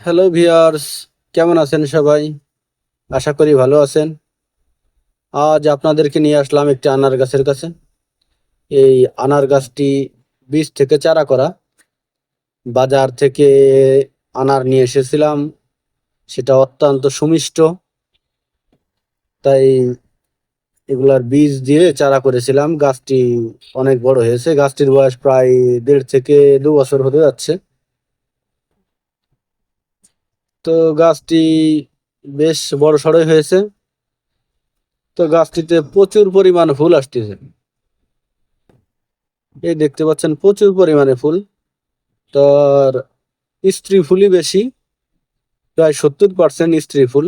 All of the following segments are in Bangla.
হ্যালো ভিউয়ার্স, কেমন আছেন সবাই? আশা করি ভালো আছেন। আজ আপনাদেরকে নিয়ে আসলাম একটি আনার গাছের কাছে। এই আনার গাছটি বীজ থেকে চারা করা। বাজার থেকে আনার নিয়ে এসেছিলাম, সেটা অত্যন্ত সুমিষ্ট। তাই এগুলার বীজ দিয়ে চারা করেছিলাম। গাছটি অনেক বড় হয়েছে। গাছটির বয়স প্রায় 1.5 থেকে 2 বছর হতে যাচ্ছে। তো গাছটি বেশ বড় সড়ই হয়েছে। তো গাছটিতে প্রচুর পরিমাণে ফুল আসতেছে। এই দেখতে পাচ্ছেন প্রচুর পরিমাণে ফুল। তার স্ত্রী ফুলই বেশি, প্রায় 70% স্ত্রী ফুল।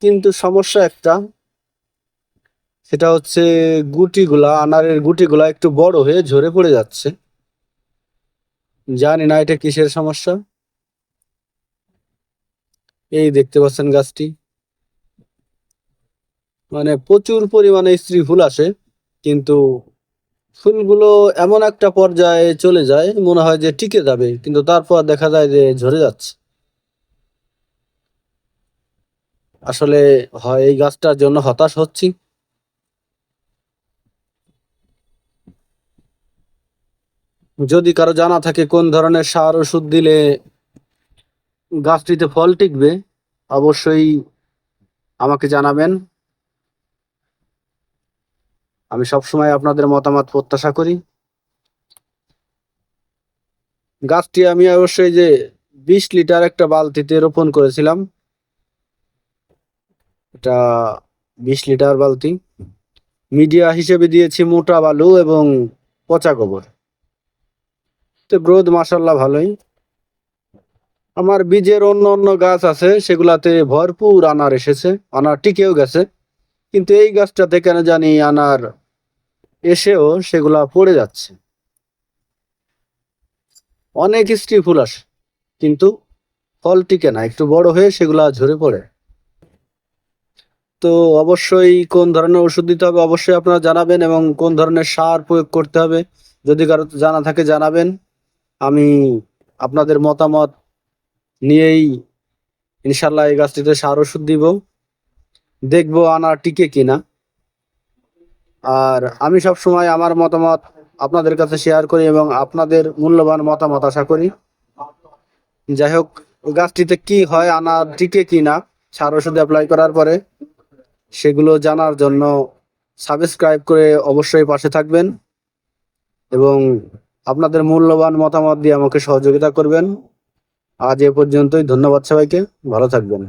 কিন্তু সমস্যা একটা, সেটা হচ্ছে গুটিগুলা, আনারের গুটিগুলা একটু বড় হয়ে ঝরে পড়ে যাচ্ছে। জানি না এটা কিসের সমস্যা। এই দেখতে পাচ্ছেন গাছটি, মানে প্রচুর পরিমাণে স্ত্রী ফুল আসে, কিন্তু ফুলগুলো এমন একটা পর্যায়ে চলে যায় মনে হয় যে টিকে যাবে, কিন্তু তারপর দেখা যায় যে ঝরে যাচ্ছে। আসলে হয় এই গাছটার জন্য হতাশ হচ্ছি। যদি কারো জানা থাকে কোন ধরনের সার ওষুধ দিলে গাছটিতে ফল টিকবে, অবশ্যই আমাকে জানাবেন। আমি সবসময় আপনাদের মতামত প্রত্যাশা করি। গাছটি আমি অবশ্যই যে 20 লিটার একটা বালতিতে রোপণ করেছিলাম। এটা 20 লিটার বালতি। মিডিয়া হিসেবে দিয়েছি মোটা বালু এবং পচা গোবর। তো গ্রোথ মাশাল্লাহ ভালোই। আমার বীজের অন্য অন্য গাছ আছে, সেগুলাতে ভরপুর আনার এসেছে, আনার টিকেও গেছে। কিন্তু এই গাছটাতে কেন জানি আনার এসেও সেগুলা পড়ে যাচ্ছে। অনেক স্ত্রী ফুল আসে, কিন্তু ফল টিকে না, একটু বড় হয়ে সেগুলা ঝরে পড়ে। তো অবশ্যই কোন ধরনের ওষুধ দিতে হবে অবশ্যই আপনারা জানাবেন, এবং কোন ধরনের সার প্রয়োগ করতে হবে যদি কারো জানা থাকে জানাবেন। আমি আপনাদের মতামত নিয়েই ইনশাল্লাহ এই গাছটিতে সার ওষুধ দিব, দেখবো আনার টিকে কিনা। আর আমি সব সময় আমার মতামত আপনাদের কাছে শেয়ার করি এবং আপনাদের মূল্যবান মতামত আশা করি। যাই হোক, ওই গাছটিতে কি হয়, আনার টিকে কিনা সার ওষুধ অ্যাপ্লাই করার পরে, সেগুলো জানার জন্য সাবস্ক্রাইব করে অবশ্যই পাশে থাকবেন এবং আপনাদের মূল্যবান মতামত দিয়ে আমাকে সহযোগিতা করবেন। আজ এ পর্যন্তই, ধন্যবাদ সবাইকে, ভালো থাকবেন।